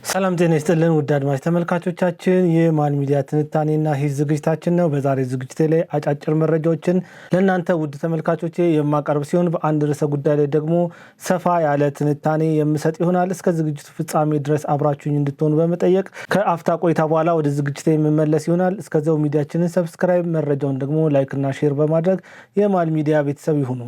ሰላም ጤና ይስጥልን ውድ አድማጭ ተመልካቾቻችን የማል ሚዲያ ትንታኔና ሂስ ዝግጅታችን ነው። በዛሬ ዝግጅቴ ላይ አጫጭር መረጃዎችን ለእናንተ ውድ ተመልካቾቼ የማቀርብ ሲሆን በአንድ ርዕሰ ጉዳይ ላይ ደግሞ ሰፋ ያለ ትንታኔ የምሰጥ ይሆናል። እስከ ዝግጅቱ ፍጻሜ ድረስ አብራችሁኝ እንድትሆኑ በመጠየቅ ከአፍታ ቆይታ በኋላ ወደ ዝግጅቴ የምመለስ ይሆናል። እስከዛው ሚዲያችንን ሰብስክራይብ፣ መረጃውን ደግሞ ላይክ እና ሼር በማድረግ የማል ሚዲያ ቤተሰብ ይሁኑ።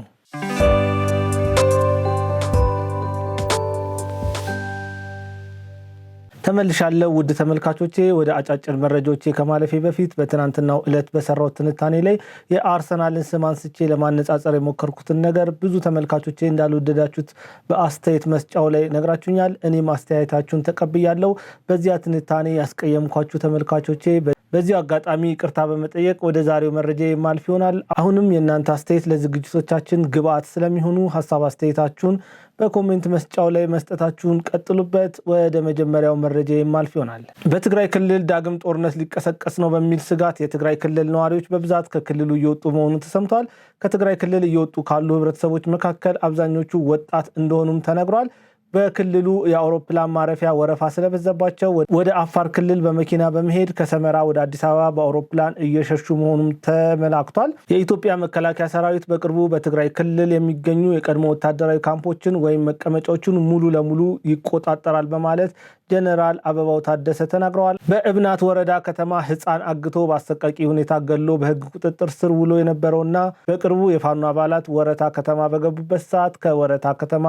ተመልሻለሁ ውድ ተመልካቾቼ። ወደ አጫጭር መረጃዎቼ ከማለፌ በፊት በትናንትናው ዕለት በሰራው ትንታኔ ላይ የአርሰናልን ስም አንስቼ ለማነጻጸር የሞከርኩትን ነገር ብዙ ተመልካቾቼ እንዳልወደዳችሁት በአስተያየት መስጫው ላይ ነግራችሁኛል። እኔም አስተያየታችሁን ተቀብያለሁ። በዚያ ትንታኔ ያስቀየምኳችሁ ተመልካቾቼ በዚህ አጋጣሚ ይቅርታ በመጠየቅ ወደ ዛሬው መረጃ የማልፍ ይሆናል። አሁንም የእናንተ አስተያየት ለዝግጅቶቻችን ግብአት ስለሚሆኑ ሐሳብ አስተያየታችሁን በኮሜንት መስጫው ላይ መስጠታችሁን ቀጥሉበት። ወደ መጀመሪያው መረጃ የማልፍ ይሆናል። በትግራይ ክልል ዳግም ጦርነት ሊቀሰቀስ ነው በሚል ስጋት የትግራይ ክልል ነዋሪዎች በብዛት ከክልሉ እየወጡ መሆኑ ተሰምቷል። ከትግራይ ክልል እየወጡ ካሉ ህብረተሰቦች መካከል አብዛኞቹ ወጣት እንደሆኑም ተነግሯል። በክልሉ የአውሮፕላን ማረፊያ ወረፋ ስለበዛባቸው ወደ አፋር ክልል በመኪና በመሄድ ከሰመራ ወደ አዲስ አበባ በአውሮፕላን እየሸሹ መሆኑም ተመላክቷል። የኢትዮጵያ መከላከያ ሰራዊት በቅርቡ በትግራይ ክልል የሚገኙ የቀድሞ ወታደራዊ ካምፖችን ወይም መቀመጫዎችን ሙሉ ለሙሉ ይቆጣጠራል በማለት ጀነራል አበባው ታደሰ ተናግረዋል። በእብናት ወረዳ ከተማ ህፃን አግቶ በአሰቃቂ ሁኔታ ገሎ በህግ ቁጥጥር ስር ውሎ የነበረውና በቅርቡ የፋኖ አባላት ወረታ ከተማ በገቡበት ሰዓት ከወረታ ከተማ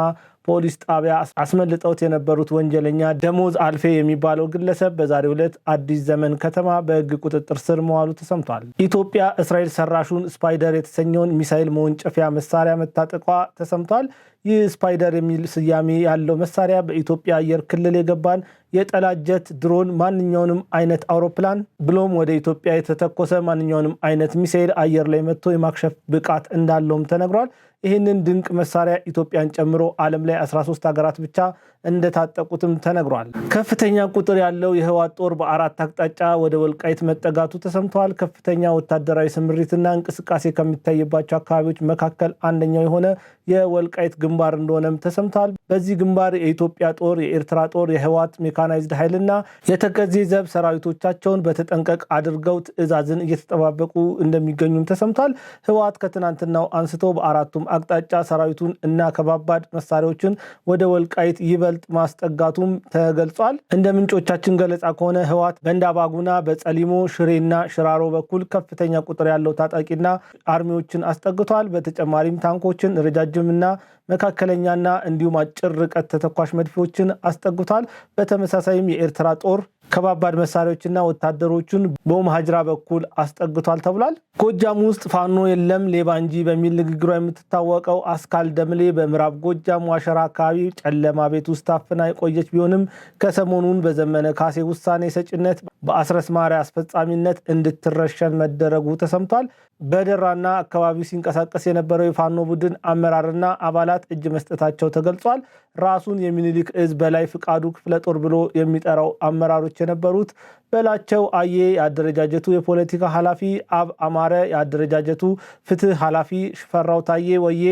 ፖሊስ ጣቢያ አስመልጠውት የነበሩት ወንጀለኛ ደሞዝ አልፌ የሚባለው ግለሰብ በዛሬው ዕለት አዲስ ዘመን ከተማ በህግ ቁጥጥር ስር መዋሉ ተሰምቷል። ኢትዮጵያ እስራኤል ሰራሹን ስፓይደር የተሰኘውን ሚሳኤል መወንጨፊያ መሳሪያ መታጠቋ ተሰምቷል። ይህ ስፓይደር የሚል ስያሜ ያለው መሳሪያ በኢትዮጵያ አየር ክልል የገባን የጠላት ጀት፣ ድሮን፣ ማንኛውንም አይነት አውሮፕላን ብሎም ወደ ኢትዮጵያ የተተኮሰ ማንኛውንም አይነት ሚሳኤል አየር ላይ መጥቶ የማክሸፍ ብቃት እንዳለውም ተነግሯል። ይህንን ድንቅ መሳሪያ ኢትዮጵያን ጨምሮ ዓለም ላይ 13 ሀገራት ብቻ እንደታጠቁትም ተነግሯል። ከፍተኛ ቁጥር ያለው የህወሓት ጦር በአራት አቅጣጫ ወደ ወልቃይት መጠጋቱ ተሰምቷል። ከፍተኛ ወታደራዊ ስምሪትና እንቅስቃሴ ከሚታይባቸው አካባቢዎች መካከል አንደኛው የሆነ የወልቃይት ግንባር እንደሆነም ተሰምቷል። በዚህ ግንባር የኢትዮጵያ ጦር፣ የኤርትራ ጦር፣ የህወሓት ሜካናይዝድ ኃይልና የተከዜ ዘብ ሰራዊቶቻቸውን በተጠንቀቅ አድርገው ትዕዛዝን እየተጠባበቁ እንደሚገኙም ተሰምቷል። ህወሓት ከትናንትናው አንስቶ በአራቱም አቅጣጫ ሰራዊቱን እና ከባባድ መሳሪያዎችን ወደ ወልቃይት ይበልጥ ማስጠጋቱም ተገልጿል። እንደ ምንጮቻችን ገለጻ ከሆነ ህወሓት በእንዳባጉና በጸሊሞ ሽሬና ሽራሮ በኩል ከፍተኛ ቁጥር ያለው ታጣቂና አርሚዎችን አስጠግቷል። በተጨማሪም ታንኮችን፣ ረጃጅምና መካከለኛና እንዲሁም አጭር ርቀት ተተኳሽ መድፎችን አስጠግቷል። በተመሳሳይም የኤርትራ ጦር ከባባድ መሳሪያዎችና ወታደሮቹን በኡምሃጅራ በኩል አስጠግቷል ተብሏል። ጎጃም ውስጥ ፋኖ የለም ሌባ እንጂ በሚል ንግግሯ የምትታወቀው አስካል ደምሌ በምዕራብ ጎጃም ዋሸራ አካባቢ ጨለማ ቤት ውስጥ ታፍና የቆየች ቢሆንም ከሰሞኑን በዘመነ ካሴ ውሳኔ ሰጭነት በአስረስ ማሪያ አስፈጻሚነት እንድትረሸን መደረጉ ተሰምቷል። በደራና አካባቢው ሲንቀሳቀስ የነበረው የፋኖ ቡድን አመራርና አባላት እጅ መስጠታቸው ተገልጿል። ራሱን የሚኒሊክ እዝ በላይ ፍቃዱ ክፍለ ጦር ብሎ የሚጠራው አመራሮች የነበሩት በላቸው አዬ የአደረጃጀቱ የፖለቲካ ኃላፊ፣ አብ አማረ የአደረጃጀቱ ፍትህ ኃላፊ፣ ሽፈራው ታዬ ወዬ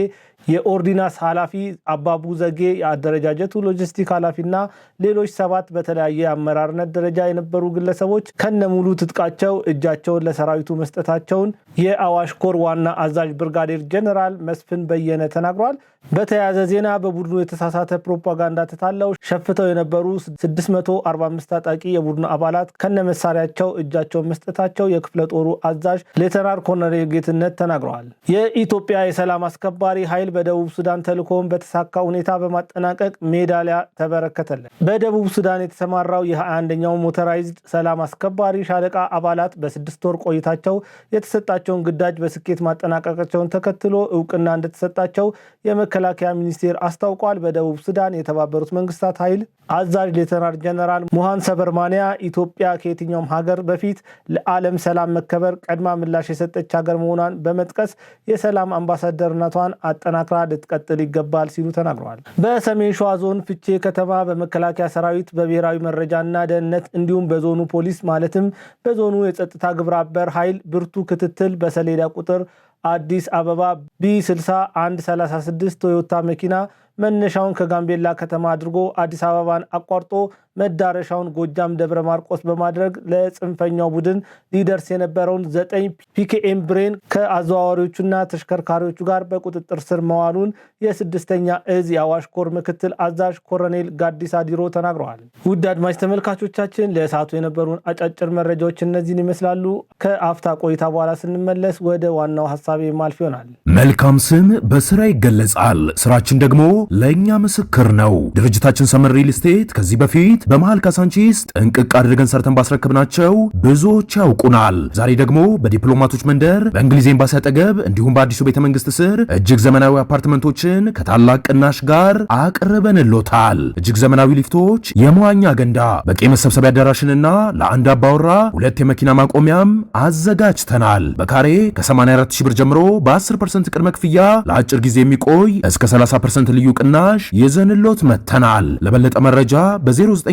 የኦርዲናንስ ኃላፊ፣ አባቡ ዘጌ የአደረጃጀቱ ሎጂስቲክ ኃላፊና ሌሎች 7 በተለያየ አመራርነት ደረጃ የነበሩ ግለሰቦች ከነሙሉ ትጥቃቸው እጃቸውን ለሰራዊቱ መስጠታቸውን የአዋሽ ኮር ዋና አዛዥ ብርጋዴር ጀነራል መስፍን በየነ ተናግሯል። በተያያዘ ዜና በቡድኑ የተሳሳተ ፕሮፓጋንዳ ተታለው ሸፍተው የነበሩ 645 ታጣቂ የቡድኑ አባላት ከነመሳሪያቸው እጃቸውን መስጠታቸው የክፍለ ጦሩ አዛዥ ሌተናል ኮሎኔል ጌትነት ተናግረዋል። የኢትዮጵያ የሰላም አስከባሪ ኃይል በደቡብ ሱዳን ተልእኮውን በተሳካ ሁኔታ በማጠናቀቅ ሜዳሊያ ተበረከተለት። በደቡብ ሱዳን የተሰማራው የ21ኛው ሞተራይዝድ ሰላም አስከባሪ ሻለቃ አባላት በ6 ወር ቆይታቸው የተሰጣቸውን ግዳጅ በስኬት ማጠናቀቃቸውን ተከትሎ እውቅና እንደተሰጣቸው የመከላከያ ሚኒስቴር አስታውቋል። በደቡብ ሱዳን የተባበሩት መንግስታት ኃይል አዛዥ ሌተናል ጀነራል ሙሃን ሰበርማንያ ኢትዮጵያ ከየትኛውም ሀገር በፊት ለዓለም ሰላም መከበር ቀድማ ምላሽ የሰጠች ሀገር መሆኗን በመጥቀስ የሰላም አምባሳደርነቷን አጠናክራ ልትቀጥል ይገባል ሲሉ ተናግረዋል። በሰሜን ሸዋ ዞን ፍቼ ከተማ በመከላከያ ሰራዊት በብሔራዊ መረጃና ደህንነት እንዲሁም በዞኑ ፖሊስ ማለትም በዞኑ የጸጥታ ግብረ አበር ኃይል ብርቱ ክትትል በሰሌዳ ቁጥር አዲስ አበባ B6136 ቶዮታ መኪና መነሻውን ከጋምቤላ ከተማ አድርጎ አዲስ አበባን አቋርጦ መዳረሻውን ጎጃም ደብረ ማርቆስ በማድረግ ለጽንፈኛው ቡድን ሊደርስ የነበረውን 9 ፒኬኤም ብሬን ከአዘዋዋሪዎቹና ተሽከርካሪዎቹ ጋር በቁጥጥር ስር መዋሉን የ6ኛ እዝ የአዋሽ ኮር ምክትል አዛዥ ኮሎኔል ጋዲሳ ዲሮ ተናግረዋል። ውድ አድማጭ ተመልካቾቻችን ለሰዓቱ የነበሩን አጫጭር መረጃዎች እነዚህን ይመስላሉ። ከአፍታ ቆይታ በኋላ ስንመለስ ወደ ዋናው ሐሳቤ ማልፍ ይሆናል። መልካም ስም በስራ ይገለጻል፣ ስራችን ደግሞ ለኛ ምስክር ነው። ድርጅታችን ሰመር ሪል ስቴት ከዚህ በፊት በመሃል ካሳንቺስ ጥንቅቅ አድርገን ሰርተን ባስረክብናቸው ብዙዎች ያውቁናል። ዛሬ ደግሞ በዲፕሎማቶች መንደር በእንግሊዝ ኤምባሲ አጠገብ እንዲሁም በአዲሱ ቤተ መንግስት ስር እጅግ ዘመናዊ አፓርትመንቶችን ከታላቅ ቅናሽ ጋር አቅርበንሎታል። እጅግ ዘመናዊ ሊፍቶች፣ የመዋኛ ገንዳ፣ በቂ መሰብሰቢያ አዳራሽንና ለአንድ አባወራ 2 የመኪና ማቆሚያም አዘጋጅተናል። በካሬ ከ84,000 ብር ጀምሮ በ10% ቅድመ ክፍያ ለአጭር ጊዜ የሚቆይ እስከ 30% ልዩ ቅናሽ ይዘንሎት መተናል። ለበለጠ መረጃ በ0994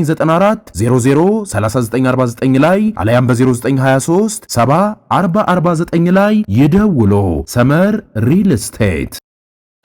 003949 ላይ አለያም በ0923 704049 ላይ ይደውሎ። ሰመር ሪል ስቴት።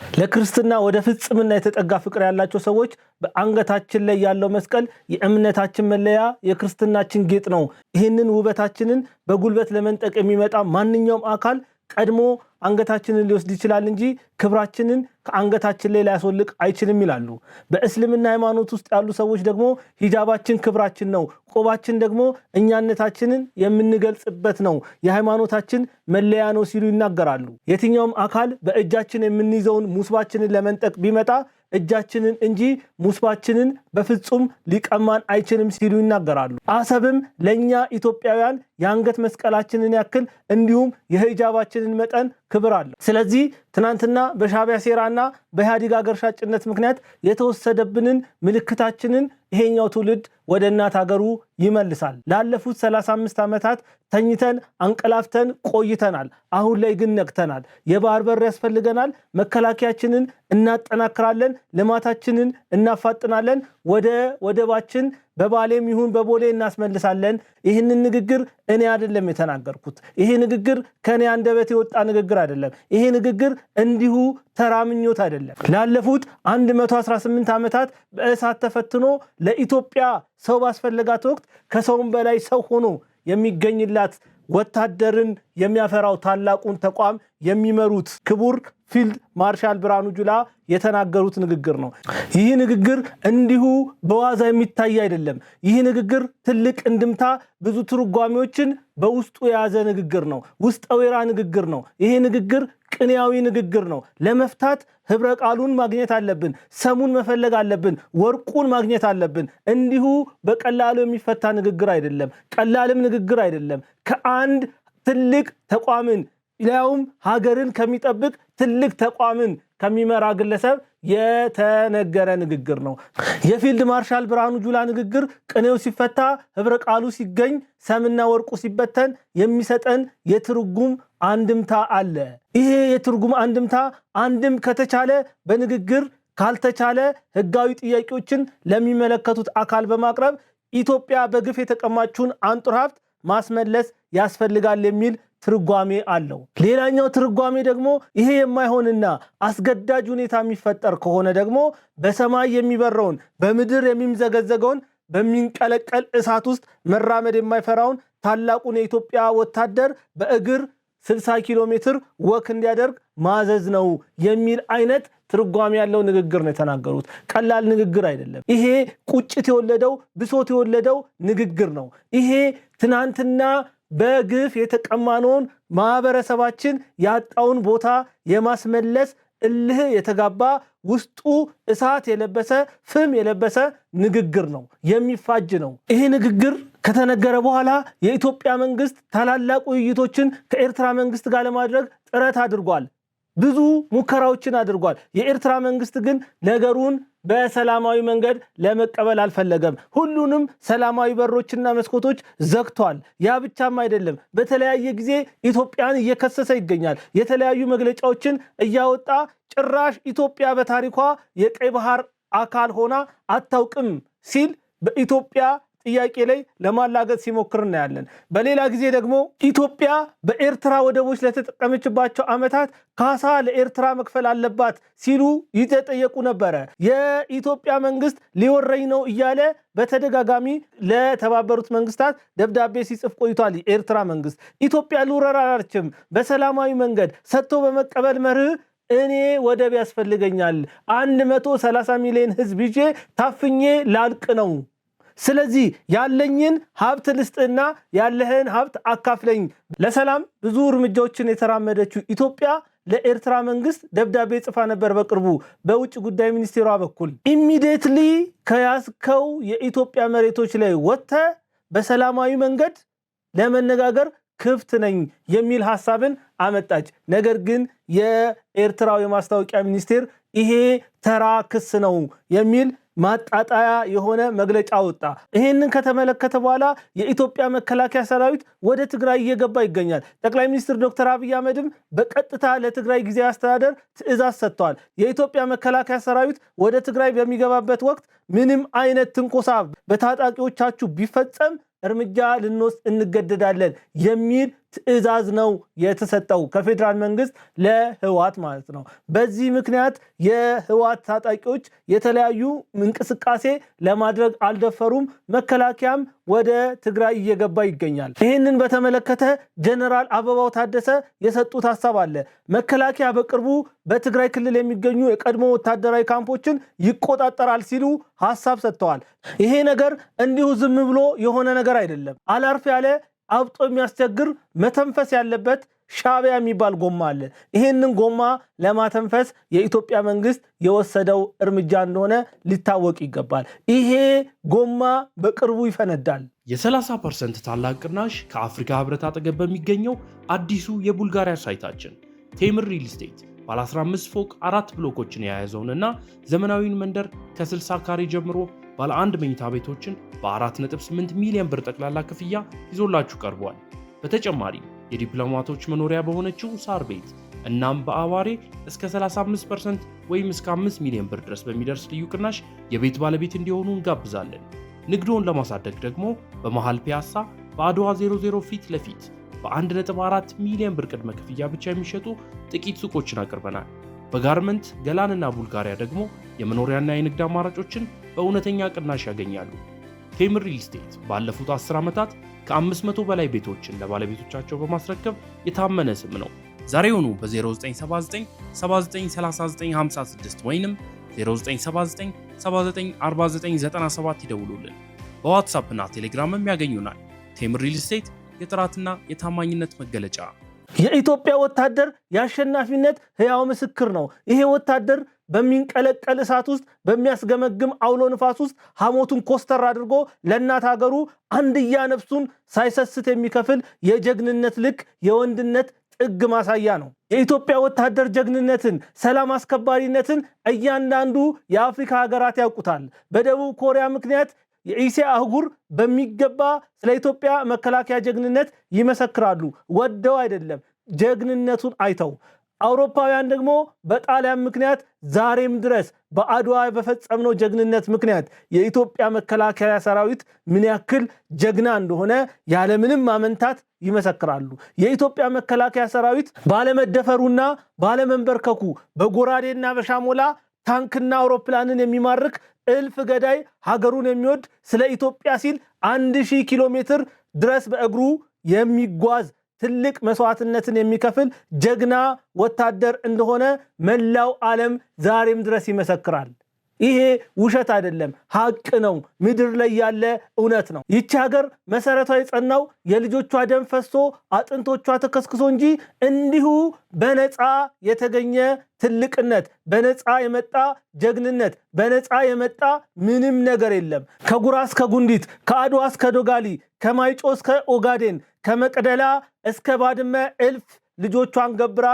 ለክርስትና ወደ ፍጽምና የተጠጋ ፍቅር ያላቸው ሰዎች በአንገታችን ላይ ያለው መስቀል የእምነታችን መለያ፣ የክርስትናችን ጌጥ ነው። ይህንን ውበታችንን በጉልበት ለመንጠቅ የሚመጣ ማንኛውም አካል ቀድሞ አንገታችንን ሊወስድ ይችላል እንጂ ክብራችንን ከአንገታችን ላይ ሊያስወልቅ አይችልም ይላሉ። በእስልምና ሃይማኖት ውስጥ ያሉ ሰዎች ደግሞ ሂጃባችን ክብራችን ነው፣ ቆባችን ደግሞ እኛነታችንን የምንገልጽበት ነው፣ የሃይማኖታችን መለያ ነው ሲሉ ይናገራሉ። የትኛውም አካል በእጃችን የምንይዘውን ሙስባችንን ለመንጠቅ ቢመጣ እጃችንን እንጂ ሙስባችንን በፍጹም ሊቀማን አይችልም ሲሉ ይናገራሉ። አሰብም ለኛ ኢትዮጵያውያን የአንገት መስቀላችንን ያክል እንዲሁም የሂጃባችንን መጠን ክብር አለው። ስለዚህ ትናንትና በሻዕቢያ ሴራና በኢህአዴግ አገር ሻጭነት ምክንያት የተወሰደብንን ምልክታችንን ይሄኛው ትውልድ ወደ እናት ሀገሩ ይመልሳል። ላለፉት 35 ዓመታት ተኝተን አንቀላፍተን ቆይተናል። አሁን ላይ ግን ነቅተናል። የባህር በር ያስፈልገናል። መከላከያችንን እናጠናክራለን። ልማታችንን እናፋጥናለን። ወደ ወደባችን በባሌም ይሁን በቦሌ እናስመልሳለን። ይህንን ንግግር እኔ አይደለም የተናገርኩት። ይሄ ንግግር ከኔ አንደበት የወጣ ንግግር አይደለም። ይሄ ንግግር እንዲሁ ተራምኞት አይደለም። ላለፉት 118 ዓመታት በእሳት ተፈትኖ ለኢትዮጵያ ሰው ባስፈልጋት ወቅት ከሰውም በላይ ሰው ሆኖ የሚገኝላት ወታደርን የሚያፈራው ታላቁን ተቋም የሚመሩት ክቡር ፊልድ ማርሻል ብርሃኑ ጁላ የተናገሩት ንግግር ነው። ይህ ንግግር እንዲሁ በዋዛ የሚታይ አይደለም። ይህ ንግግር ትልቅ እንድምታ፣ ብዙ ትርጓሜዎችን በውስጡ የያዘ ንግግር ነው። ውስጠ ወይራ ንግግር ነው። ይሄ ንግግር ቅኔያዊ ንግግር ነው። ለመፍታት ህብረ ቃሉን ማግኘት አለብን። ሰሙን መፈለግ አለብን። ወርቁን ማግኘት አለብን። እንዲሁ በቀላሉ የሚፈታ ንግግር አይደለም። ቀላልም ንግግር አይደለም። ከአንድ ትልቅ ተቋምን ያውም ሀገርን ከሚጠብቅ ትልቅ ተቋምን ከሚመራ ግለሰብ የተነገረ ንግግር ነው። የፊልድ ማርሻል ብርሃኑ ጁላ ንግግር ቅኔው ሲፈታ ህብረ ቃሉ ሲገኝ ሰምና ወርቁ ሲበተን የሚሰጠን የትርጉም አንድምታ አለ። ይሄ የትርጉም አንድምታ አንድም ከተቻለ በንግግር ካልተቻለ ህጋዊ ጥያቄዎችን ለሚመለከቱት አካል በማቅረብ ኢትዮጵያ በግፍ የተቀማችውን አንጡር ሀብት ማስመለስ ያስፈልጋል የሚል ትርጓሜ አለው። ሌላኛው ትርጓሜ ደግሞ ይሄ የማይሆንና አስገዳጅ ሁኔታ የሚፈጠር ከሆነ ደግሞ በሰማይ የሚበረውን በምድር የሚምዘገዘገውን በሚንቀለቀል እሳት ውስጥ መራመድ የማይፈራውን ታላቁን የኢትዮጵያ ወታደር በእግር 60 ኪሎ ሜትር ወክ እንዲያደርግ ማዘዝ ነው የሚል አይነት ትርጓሜ ያለው ንግግር ነው የተናገሩት። ቀላል ንግግር አይደለም። ይሄ ቁጭት የወለደው ብሶት የወለደው ንግግር ነው። ይሄ ትናንትና በግፍ የተቀማነውን ማህበረሰባችን ያጣውን ቦታ የማስመለስ እልህ የተጋባ ውስጡ እሳት የለበሰ ፍም የለበሰ ንግግር ነው። የሚፋጅ ነው። ይሄ ንግግር ከተነገረ በኋላ የኢትዮጵያ መንግስት ታላላቅ ውይይቶችን ከኤርትራ መንግስት ጋር ለማድረግ ጥረት አድርጓል። ብዙ ሙከራዎችን አድርጓል። የኤርትራ መንግስት ግን ነገሩን በሰላማዊ መንገድ ለመቀበል አልፈለገም። ሁሉንም ሰላማዊ በሮችና መስኮቶች ዘግቷል። ያ ብቻም አይደለም፣ በተለያየ ጊዜ ኢትዮጵያን እየከሰሰ ይገኛል። የተለያዩ መግለጫዎችን እያወጣ ጭራሽ ኢትዮጵያ በታሪኳ የቀይ ባህር አካል ሆና አታውቅም ሲል በኢትዮጵያ ጥያቄ ላይ ለማላገጥ ሲሞክር እናያለን። በሌላ ጊዜ ደግሞ ኢትዮጵያ በኤርትራ ወደቦች ለተጠቀመችባቸው ዓመታት ካሳ ለኤርትራ መክፈል አለባት ሲሉ ይጠየቁ ነበረ። የኢትዮጵያ መንግስት ሊወረኝ ነው እያለ በተደጋጋሚ ለተባበሩት መንግስታት ደብዳቤ ሲጽፍ ቆይቷል። የኤርትራ መንግስት ኢትዮጵያ ልውረር አላችም። በሰላማዊ መንገድ ሰጥቶ በመቀበል መርህ እኔ ወደብ ያስፈልገኛል 130 ሚሊዮን ህዝብ ይዤ ታፍኜ ላልቅ ነው። ስለዚህ ያለኝን ሀብት ልስጥና ያለህን ሀብት አካፍለኝ። ለሰላም ብዙ እርምጃዎችን የተራመደችው ኢትዮጵያ ለኤርትራ መንግስት ደብዳቤ ጽፋ ነበር በቅርቡ በውጭ ጉዳይ ሚኒስቴሯ በኩል ኢሚዲየትሊ ከያዝከው የኢትዮጵያ መሬቶች ላይ ወጥተህ በሰላማዊ መንገድ ለመነጋገር ክፍት ነኝ የሚል ሐሳብን አመጣች። ነገር ግን የኤርትራው የማስታወቂያ ሚኒስቴር ይሄ ተራ ክስ ነው የሚል ማጣጣያ የሆነ መግለጫ ወጣ። ይሄንን ከተመለከተ በኋላ የኢትዮጵያ መከላከያ ሰራዊት ወደ ትግራይ እየገባ ይገኛል። ጠቅላይ ሚኒስትር ዶክተር አብይ አህመድም በቀጥታ ለትግራይ ጊዜያዊ አስተዳደር ትዕዛዝ ሰጥተዋል። የኢትዮጵያ መከላከያ ሰራዊት ወደ ትግራይ በሚገባበት ወቅት ምንም አይነት ትንኮሳ በታጣቂዎቻችሁ ቢፈጸም እርምጃ ልንወስድ እንገደዳለን የሚል ትዕዛዝ ነው የተሰጠው ከፌደራል መንግስት ለህወሓት ማለት ነው። በዚህ ምክንያት የህወሓት ታጣቂዎች የተለያዩ እንቅስቃሴ ለማድረግ አልደፈሩም። መከላከያም ወደ ትግራይ እየገባ ይገኛል። ይህንን በተመለከተ ጀነራል አበባው ታደሰ የሰጡት ሐሳብ አለ። መከላከያ በቅርቡ በትግራይ ክልል የሚገኙ የቀድሞ ወታደራዊ ካምፖችን ይቆጣጠራል ሲሉ ሐሳብ ሰጥተዋል። ይሄ ነገር እንዲሁ ዝም ብሎ የሆነ ነገር አይደለም። አላርፍ ያለ አብጦ የሚያስቸግር መተንፈስ ያለበት ሻዕቢያ የሚባል ጎማ አለ። ይሄንን ጎማ ለማተንፈስ የኢትዮጵያ መንግስት የወሰደው እርምጃ እንደሆነ ሊታወቅ ይገባል። ይሄ ጎማ በቅርቡ ይፈነዳል። የ30% ታላቅ ቅናሽ ከአፍሪካ ህብረት አጠገብ በሚገኘው አዲሱ የቡልጋሪያ ሳይታችን ቴምር ሪል ስቴት ባለ 15 ፎቅ 4 ብሎኮችን የያዘውንና ዘመናዊውን መንደር ከ60 ካሬ ጀምሮ ባለ 1 መኝታ ቤቶችን በ4.8 ሚሊዮን ብር ጠቅላላ ክፍያ ይዞላችሁ ቀርቧል። በተጨማሪም የዲፕሎማቶች መኖሪያ በሆነችው ሳር ቤት እናም በአዋሬ እስከ 35% ወይም እስከ 5 ሚሊዮን ብር ድረስ በሚደርስ ልዩ ቅናሽ የቤት ባለቤት እንዲሆኑ እንጋብዛለን። ንግዶን ለማሳደግ ደግሞ በመሃል ፒያሳ በአድዋ 00 ፊት ለፊት በ1.4 ሚሊዮን ብር ቅድመ ክፍያ ብቻ የሚሸጡ ጥቂት ሱቆችን አቅርበናል። በጋርመንት ገላንና ቡልጋሪያ ደግሞ የመኖሪያና የንግድ አማራጮችን በእውነተኛ ቅናሽ ያገኛሉ። ቴምር ሪል ስቴት ባለፉት 10 ዓመታት ከ500 በላይ ቤቶችን ለባለቤቶቻቸው በማስረከብ የታመነ ስም ነው። ዛሬውኑ በ0979 793956 ወይንም 0979 794997 ይደውሉልን። በዋትሳፕ እና ቴሌግራምም ያገኙናል። ቴምር ሪል ስቴት የጥራትና የታማኝነት መገለጫ። የኢትዮጵያ ወታደር የአሸናፊነት ሕያው ምስክር ነው። ይሄ ወታደር በሚንቀለቀል እሳት ውስጥ በሚያስገመግም አውሎ ንፋስ ውስጥ ሐሞቱን ኮስተር አድርጎ ለእናት ሀገሩ አንድያ ነፍሱን ሳይሰስት የሚከፍል የጀግንነት ልክ የወንድነት ጥግ ማሳያ ነው። የኢትዮጵያ ወታደር ጀግንነትን፣ ሰላም አስከባሪነትን እያንዳንዱ የአፍሪካ ሀገራት ያውቁታል። በደቡብ ኮሪያ ምክንያት የኢሲያ አህጉር በሚገባ ስለ ኢትዮጵያ መከላከያ ጀግንነት ይመሰክራሉ። ወደው አይደለም፣ ጀግንነቱን አይተው። አውሮፓውያን ደግሞ በጣሊያን ምክንያት ዛሬም ድረስ በአድዋ በፈጸምነው ጀግንነት ምክንያት የኢትዮጵያ መከላከያ ሰራዊት ምን ያክል ጀግና እንደሆነ ያለምንም ማመንታት ይመሰክራሉ። የኢትዮጵያ መከላከያ ሰራዊት ባለመደፈሩና ባለመንበርከኩ በጎራዴና በሻሞላ ታንክና አውሮፕላንን የሚማርክ እልፍ ገዳይ ሀገሩን የሚወድ ስለ ኢትዮጵያ ሲል 1000 ኪሎ ሜትር ድረስ በእግሩ የሚጓዝ ትልቅ መስዋዕትነትን የሚከፍል ጀግና ወታደር እንደሆነ መላው ዓለም ዛሬም ድረስ ይመሰክራል። ይሄ ውሸት አይደለም፣ ሀቅ ነው። ምድር ላይ ያለ እውነት ነው። ይቺ ሀገር መሰረቷ የጸናው የልጆቿ ደም ፈሶ አጥንቶቿ ተከስክሶ እንጂ እንዲሁ በነፃ የተገኘ ትልቅነት፣ በነፃ የመጣ ጀግንነት፣ በነፃ የመጣ ምንም ነገር የለም። ከጉራ እስከ ጉንዲት፣ ከአድዋ እስከ ዶጋሊ፣ ከማይጮ እስከ ኦጋዴን፣ ከመቅደላ እስከ ባድመ እልፍ ልጆቿን ገብራ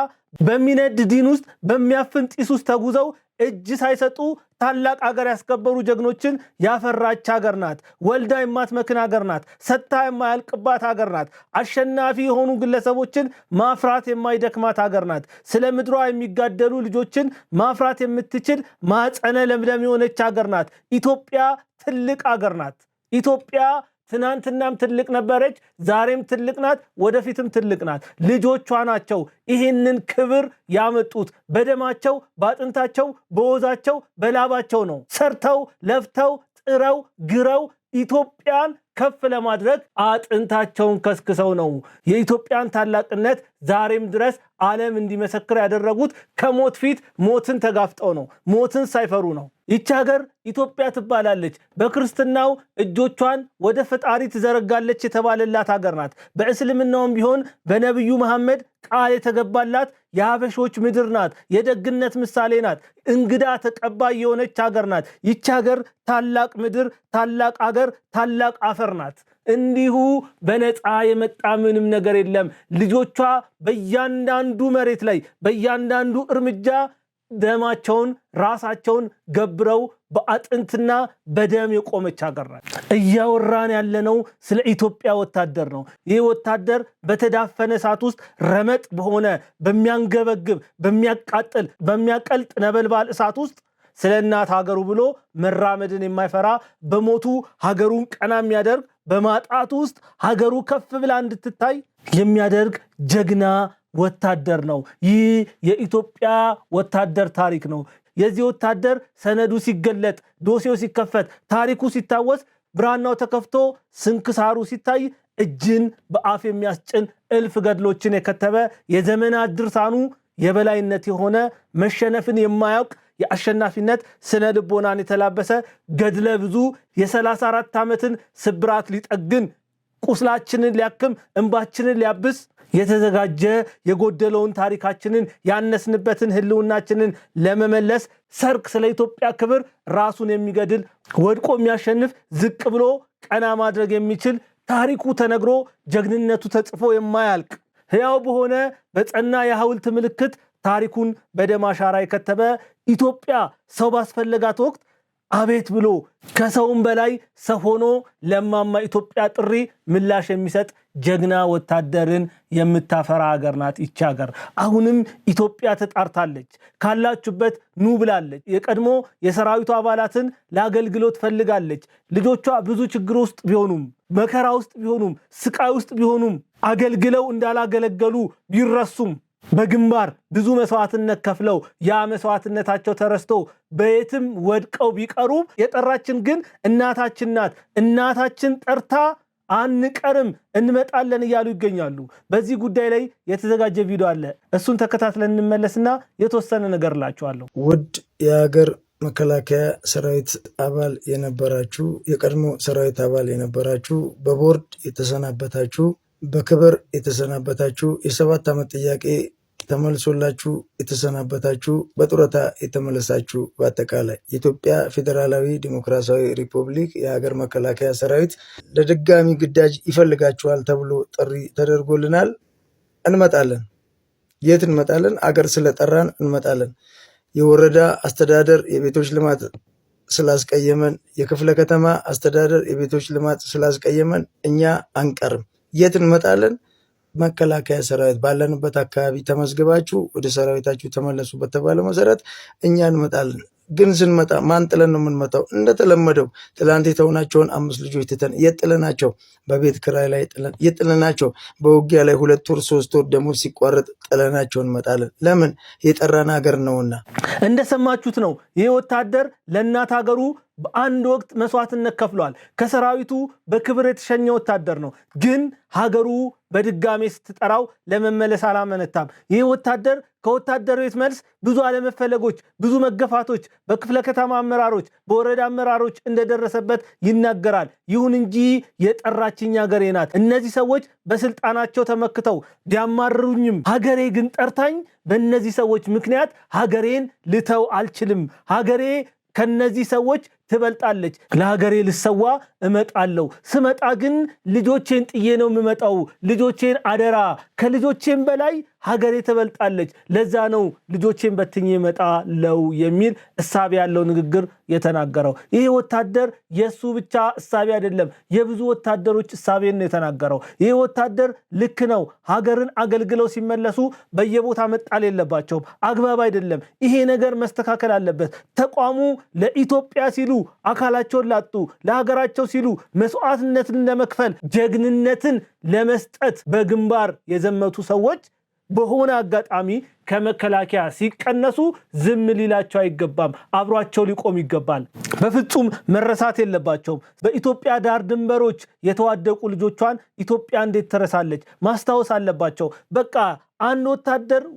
በሚነድ ዲን ውስጥ በሚያፍን ጢስ ውስጥ ተጉዘው እጅ ሳይሰጡ ታላቅ ሀገር ያስከበሩ ጀግኖችን ያፈራች ሀገር ናት። ወልዳ የማትመክን ሀገር ናት። ሰጥታ የማያልቅባት ሀገር ናት። አሸናፊ የሆኑ ግለሰቦችን ማፍራት የማይደክማት ሀገር ናት። ስለ ምድሯ የሚጋደሉ ልጆችን ማፍራት የምትችል ማጸነ ለምለም የሆነች ሀገር ናት። ኢትዮጵያ ትልቅ ሀገር ናት። ኢትዮጵያ ትናንትናም ትልቅ ነበረች፣ ዛሬም ትልቅ ናት፣ ወደፊትም ትልቅ ናት። ልጆቿ ናቸው ይህንን ክብር ያመጡት። በደማቸው፣ በአጥንታቸው፣ በወዛቸው፣ በላባቸው ነው ሰርተው ለፍተው ጥረው ግረው ኢትዮጵያን ከፍ ለማድረግ አጥንታቸውን ከስክሰው ነው የኢትዮጵያን ታላቅነት ዛሬም ድረስ ዓለም እንዲመሰክር ያደረጉት። ከሞት ፊት ሞትን ተጋፍጠው ነው፣ ሞትን ሳይፈሩ ነው። ይህች ሀገር ኢትዮጵያ ትባላለች። በክርስትናው እጆቿን ወደ ፈጣሪ ትዘረጋለች የተባለላት ሀገር ናት። በእስልምናውም ቢሆን በነብዩ መሐመድ ቃል የተገባላት የሀበሾች ምድር ናት። የደግነት ምሳሌ ናት። እንግዳ ተቀባይ የሆነች ሀገር ናት። ይህች ሀገር ታላቅ ምድር፣ ታላቅ ሀገር፣ ታላቅ አፈር ናት። እንዲሁ በነፃ የመጣ ምንም ነገር የለም። ልጆቿ በእያንዳንዱ መሬት ላይ በእያንዳንዱ እርምጃ ደማቸውን ራሳቸውን ገብረው በአጥንትና በደም የቆመች ሀገር ናት። እያወራን ያለነው ስለ ኢትዮጵያ ወታደር ነው። ይህ ወታደር በተዳፈነ እሳት ውስጥ ረመጥ በሆነ በሚያንገበግብ በሚያቃጥል በሚያቀልጥ ነበልባል እሳት ውስጥ ስለ እናት ሀገሩ ብሎ መራመድን የማይፈራ በሞቱ ሀገሩን ቀና የሚያደርግ በማጣቱ ውስጥ ሀገሩ ከፍ ብላ እንድትታይ የሚያደርግ ጀግና ወታደር ነው። ይህ የኢትዮጵያ ወታደር ታሪክ ነው። የዚህ ወታደር ሰነዱ ሲገለጥ፣ ዶሴው ሲከፈት፣ ታሪኩ ሲታወስ፣ ብራናው ተከፍቶ ስንክሳሩ ሲታይ እጅን በአፍ የሚያስጭን እልፍ ገድሎችን የከተበ የዘመናት ድርሳኑ የበላይነት የሆነ መሸነፍን የማያውቅ የአሸናፊነት ስነ ልቦናን የተላበሰ ገድለ ብዙ የ34 ዓመትን ስብራት ሊጠግን ቁስላችንን ሊያክም እንባችንን ሊያብስ የተዘጋጀ የጎደለውን ታሪካችንን ያነስንበትን ህልውናችንን ለመመለስ ሰርክ ስለ ኢትዮጵያ ክብር ራሱን የሚገድል ወድቆ የሚያሸንፍ ዝቅ ብሎ ቀና ማድረግ የሚችል ታሪኩ ተነግሮ ጀግንነቱ ተጽፎ የማያልቅ ሕያው በሆነ በጸና የሐውልት ምልክት ታሪኩን በደም አሻራ የከተበ ኢትዮጵያ ሰው ባስፈለጋት ወቅት አቤት ብሎ ከሰውም በላይ ሰው ሆኖ ለማማ ኢትዮጵያ ጥሪ ምላሽ የሚሰጥ ጀግና ወታደርን የምታፈራ ሀገር ናት ይህች ሀገር። አሁንም ኢትዮጵያ ተጣርታለች። ካላችሁበት ኑ ብላለች። የቀድሞ የሰራዊቱ አባላትን ለአገልግሎት ፈልጋለች። ልጆቿ ብዙ ችግር ውስጥ ቢሆኑም መከራ ውስጥ ቢሆኑም ስቃይ ውስጥ ቢሆኑም አገልግለው እንዳላገለገሉ ቢረሱም በግንባር ብዙ መስዋዕትነት ከፍለው ያ መስዋዕትነታቸው ተረስቶ በየትም ወድቀው ቢቀሩ የጠራችን ግን እናታችን ናት። እናታችን ጠርታ አንቀርም እንመጣለን እያሉ ይገኛሉ። በዚህ ጉዳይ ላይ የተዘጋጀ ቪዲዮ አለ። እሱን ተከታትለን እንመለስና የተወሰነ ነገር እላችኋለሁ። ውድ የሀገር መከላከያ ሰራዊት አባል የነበራችሁ፣ የቀድሞ ሰራዊት አባል የነበራችሁ፣ በቦርድ የተሰናበታችሁ፣ በክብር የተሰናበታችሁ፣ የ7 ዓመት ጥያቄ ተመልሶላችሁ የተሰናበታችሁ፣ በጡረታ የተመለሳችሁ፣ በአጠቃላይ የኢትዮጵያ ፌዴራላዊ ዲሞክራሲያዊ ሪፐብሊክ የሀገር መከላከያ ሰራዊት ለድጋሚ ግዳጅ ይፈልጋችኋል ተብሎ ጥሪ ተደርጎልናል። እንመጣለን። የት እንመጣለን? አገር ስለጠራን እንመጣለን። የወረዳ አስተዳደር የቤቶች ልማት ስላስቀየመን፣ የክፍለ ከተማ አስተዳደር የቤቶች ልማት ስላስቀየመን እኛ አንቀርም። የት እንመጣለን? መከላከያ ሰራዊት ባለንበት አካባቢ ተመዝግባችሁ ወደ ሰራዊታችሁ ተመለሱ በተባለ መሰረት እኛ እንመጣለን። ግን ስንመጣ ማን ጥለን ነው የምንመጣው? እንደተለመደው ትላንት የተውናቸውን 5 ልጆች ትተን የጥለናቸው፣ በቤት ክራይ ላይ ጥለን የጥለናቸው፣ በውጊያ ላይ 2 ወር 3 ወር ደሞዝ ሲቋረጥ ጥለናቸው እንመጣለን። ለምን? የጠራን ሀገር ነውና። እንደሰማችሁት ነው። ይህ ወታደር ለእናት ሀገሩ በአንድ ወቅት መስዋዕትነት ከፍሏል። ከሰራዊቱ በክብር የተሸኘ ወታደር ነው። ግን ሀገሩ በድጋሜ ስትጠራው ለመመለስ አላመነታም። ይህ ወታደር ከወታደር ቤት መልስ ብዙ አለመፈለጎች፣ ብዙ መገፋቶች በክፍለ ከተማ አመራሮች፣ በወረዳ አመራሮች እንደደረሰበት ይናገራል። ይሁን እንጂ የጠራችኝ ሀገሬ ናት። እነዚህ ሰዎች በስልጣናቸው ተመክተው ቢያማርሩኝም ሀገሬ ግን ጠርታኝ፣ በእነዚህ ሰዎች ምክንያት ሀገሬን ልተው አልችልም። ሀገሬ ከነዚህ ሰዎች ትበልጣለች። ለሀገሬ ልሰዋ እመጣለሁ። ስመጣ ግን ልጆቼን ጥዬ ነው የምመጣው። ልጆቼን አደራ፣ ከልጆቼን በላይ ሀገሬ ትበልጣለች። ለዛ ነው ልጆቼን በትኜ እመጣለሁ የሚል እሳቤ ያለው ንግግር የተናገረው። ይህ ወታደር የሱ ብቻ እሳቤ አይደለም፣ የብዙ ወታደሮች እሳቤን ነው የተናገረው። ይህ ወታደር ልክ ነው። ሀገርን አገልግለው ሲመለሱ በየቦታ መጣል የለባቸውም። አግባብ አይደለም። ይሄ ነገር መስተካከል አለበት። ተቋሙ ለኢትዮጵያ ሲሉ አካላቸውን ላጡ ለሀገራቸው ሲሉ መስዋዕትነትን ለመክፈል ጀግንነትን ለመስጠት በግንባር የዘመቱ ሰዎች በሆነ አጋጣሚ ከመከላከያ ሲቀነሱ ዝም ሊላቸው አይገባም። አብሯቸው ሊቆም ይገባል። በፍጹም መረሳት የለባቸውም። በኢትዮጵያ ዳር ድንበሮች የተዋደቁ ልጆቿን ኢትዮጵያ እንዴት ትረሳለች? ማስታወስ አለባቸው። በቃ አንድ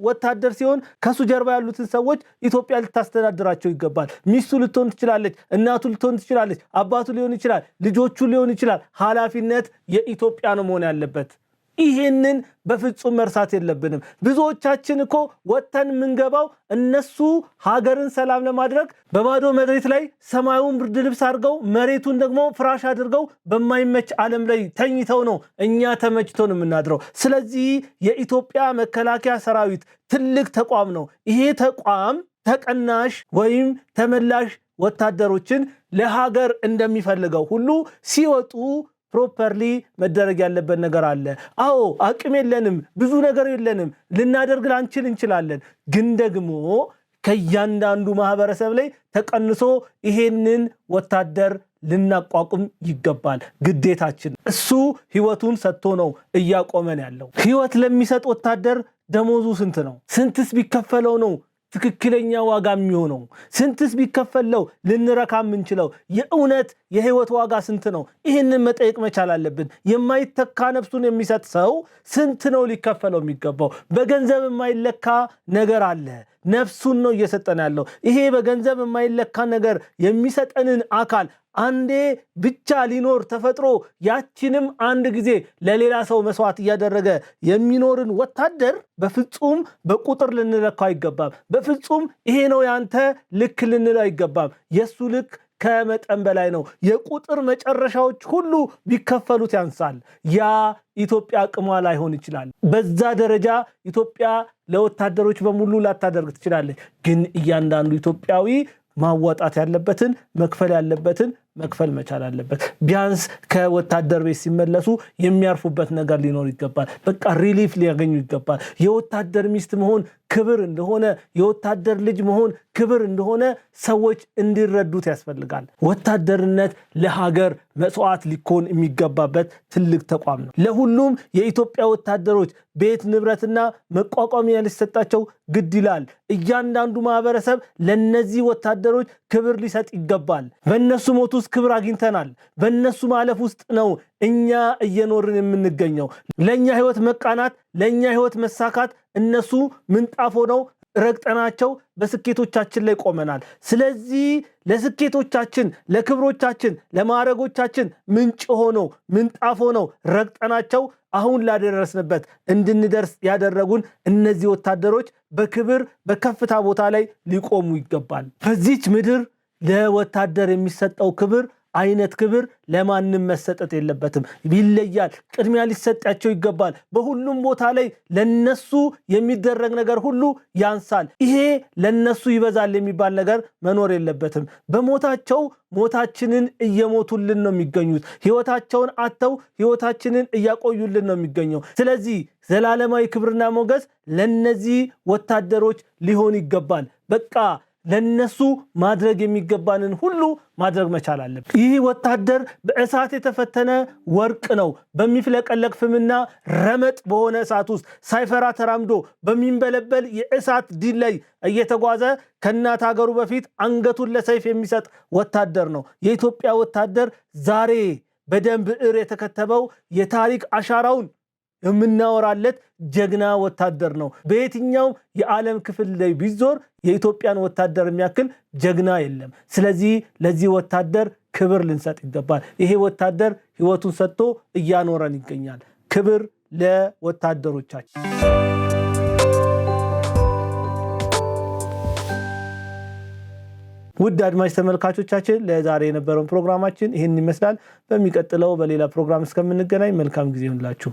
ወታደር ሲሆን ከሱ ጀርባ ያሉትን ሰዎች ኢትዮጵያ ልታስተዳድራቸው ይገባል። ሚስቱ ልትሆን ትችላለች፣ እናቱ ልትሆን ትችላለች፣ አባቱ ሊሆን ይችላል፣ ልጆቹ ሊሆን ይችላል። ኃላፊነት የኢትዮጵያ ነው መሆን ያለበት። ይሄንን በፍጹም መርሳት የለብንም። ብዙዎቻችን እኮ ወጥተን የምንገባው እነሱ ሀገርን ሰላም ለማድረግ በባዶ መሬት ላይ ሰማዩን ብርድ ልብስ አድርገው መሬቱን ደግሞ ፍራሽ አድርገው በማይመች ዓለም ላይ ተኝተው ነው እኛ ተመችቶን የምናድረው። ስለዚህ የኢትዮጵያ መከላከያ ሰራዊት ትልቅ ተቋም ነው። ይሄ ተቋም ተቀናሽ ወይም ተመላሽ ወታደሮችን ለሀገር እንደሚፈልገው ሁሉ ሲወጡ ፕሮፐርሊ መደረግ ያለበት ነገር አለ። አዎ አቅም የለንም፣ ብዙ ነገር የለንም፣ ልናደርግ ላንችል እንችላለን። ግን ደግሞ ከእያንዳንዱ ማህበረሰብ ላይ ተቀንሶ ይሄንን ወታደር ልናቋቁም ይገባል። ግዴታችን። እሱ ህይወቱን ሰጥቶ ነው እያቆመን ያለው። ህይወት ለሚሰጥ ወታደር ደሞዙ ስንት ነው? ስንትስ ቢከፈለው ነው ትክክለኛ ዋጋ የሚሆነው? ስንትስ ቢከፈለው ልንረካ የምንችለው? የእውነት የህይወት ዋጋ ስንት ነው? ይህንን መጠየቅ መቻል አለብን። የማይተካ ነፍሱን የሚሰጥ ሰው ስንት ነው ሊከፈለው የሚገባው? በገንዘብ የማይለካ ነገር አለ። ነፍሱን ነው እየሰጠን ያለው። ይሄ በገንዘብ የማይለካ ነገር የሚሰጠንን አካል አንዴ ብቻ ሊኖር ተፈጥሮ ያችንም አንድ ጊዜ ለሌላ ሰው መስዋዕት እያደረገ የሚኖርን ወታደር በፍጹም በቁጥር ልንለካው አይገባም። በፍጹም ይሄ ነው ያንተ ልክ ልንለው አይገባም። የሱ ልክ ከመጠን በላይ ነው። የቁጥር መጨረሻዎች ሁሉ ቢከፈሉት ያንሳል። ያ ኢትዮጵያ አቅሟ ላይሆን ይችላል። በዛ ደረጃ ኢትዮጵያ ለወታደሮች በሙሉ ላታደርግ ትችላለች። ግን እያንዳንዱ ኢትዮጵያዊ ማዋጣት ያለበትን መክፈል ያለበትን መክፈል መቻል አለበት። ቢያንስ ከወታደር ቤት ሲመለሱ የሚያርፉበት ነገር ሊኖር ይገባል። በቃ ሪሊፍ ሊያገኙ ይገባል። የወታደር ሚስት መሆን ክብር እንደሆነ፣ የወታደር ልጅ መሆን ክብር እንደሆነ ሰዎች እንዲረዱት ያስፈልጋል። ወታደርነት ለሀገር መስዋዕት ሊኮን የሚገባበት ትልቅ ተቋም ነው። ለሁሉም የኢትዮጵያ ወታደሮች ቤት ንብረትና መቋቋሚያ ሊሰጣቸው ግድ ይላል። እያንዳንዱ ማህበረሰብ ለነዚህ ወታደሮች ክብር ሊሰጥ ይገባል። በእነሱ ሞት ውስጥ ክብር አግኝተናል። በእነሱ ማለፍ ውስጥ ነው እኛ እየኖርን የምንገኘው። ለእኛ ህይወት መቃናት፣ ለእኛ ህይወት መሳካት እነሱ ምንጣፍ ሆነው ረግጠናቸው በስኬቶቻችን ላይ ቆመናል። ስለዚህ ለስኬቶቻችን፣ ለክብሮቻችን፣ ለማዕረጎቻችን ምንጭ ሆነው ምንጣፍ ሆነው ረግጠናቸው አሁን ላደረስንበት እንድንደርስ ያደረጉን እነዚህ ወታደሮች በክብር በከፍታ ቦታ ላይ ሊቆሙ ይገባል። በዚች ምድር ለወታደር የሚሰጠው ክብር አይነት ክብር ለማንም መሰጠት የለበትም። ይለያል። ቅድሚያ ሊሰጣቸው ይገባል። በሁሉም ቦታ ላይ ለነሱ የሚደረግ ነገር ሁሉ ያንሳል። ይሄ ለነሱ ይበዛል የሚባል ነገር መኖር የለበትም። በሞታቸው ሞታችንን እየሞቱልን ነው የሚገኙት። ህይወታቸውን አጥተው ህይወታችንን እያቆዩልን ነው የሚገኘው። ስለዚህ ዘላለማዊ ክብርና ሞገስ ለነዚህ ወታደሮች ሊሆን ይገባል። በቃ ለነሱ ማድረግ የሚገባንን ሁሉ ማድረግ መቻል አለብን። ይህ ወታደር በእሳት የተፈተነ ወርቅ ነው። በሚፍለቀለቅ ፍምና ረመጥ በሆነ እሳት ውስጥ ሳይፈራ ተራምዶ በሚንበለበል የእሳት ዲን ላይ እየተጓዘ ከእናት ሀገሩ በፊት አንገቱን ለሰይፍ የሚሰጥ ወታደር ነው። የኢትዮጵያ ወታደር ዛሬ በደም ብዕር የተከተበው የታሪክ አሻራውን የምናወራለት ጀግና ወታደር ነው። በየትኛው የዓለም ክፍል ላይ ቢዞር የኢትዮጵያን ወታደር የሚያክል ጀግና የለም። ስለዚህ ለዚህ ወታደር ክብር ልንሰጥ ይገባል። ይሄ ወታደር ህይወቱን ሰጥቶ እያኖረን ይገኛል። ክብር ለወታደሮቻችን። ውድ አድማጭ ተመልካቾቻችን ለዛሬ የነበረውን ፕሮግራማችን ይህን ይመስላል። በሚቀጥለው በሌላ ፕሮግራም እስከምንገናኝ መልካም ጊዜ ይሁንላችሁ።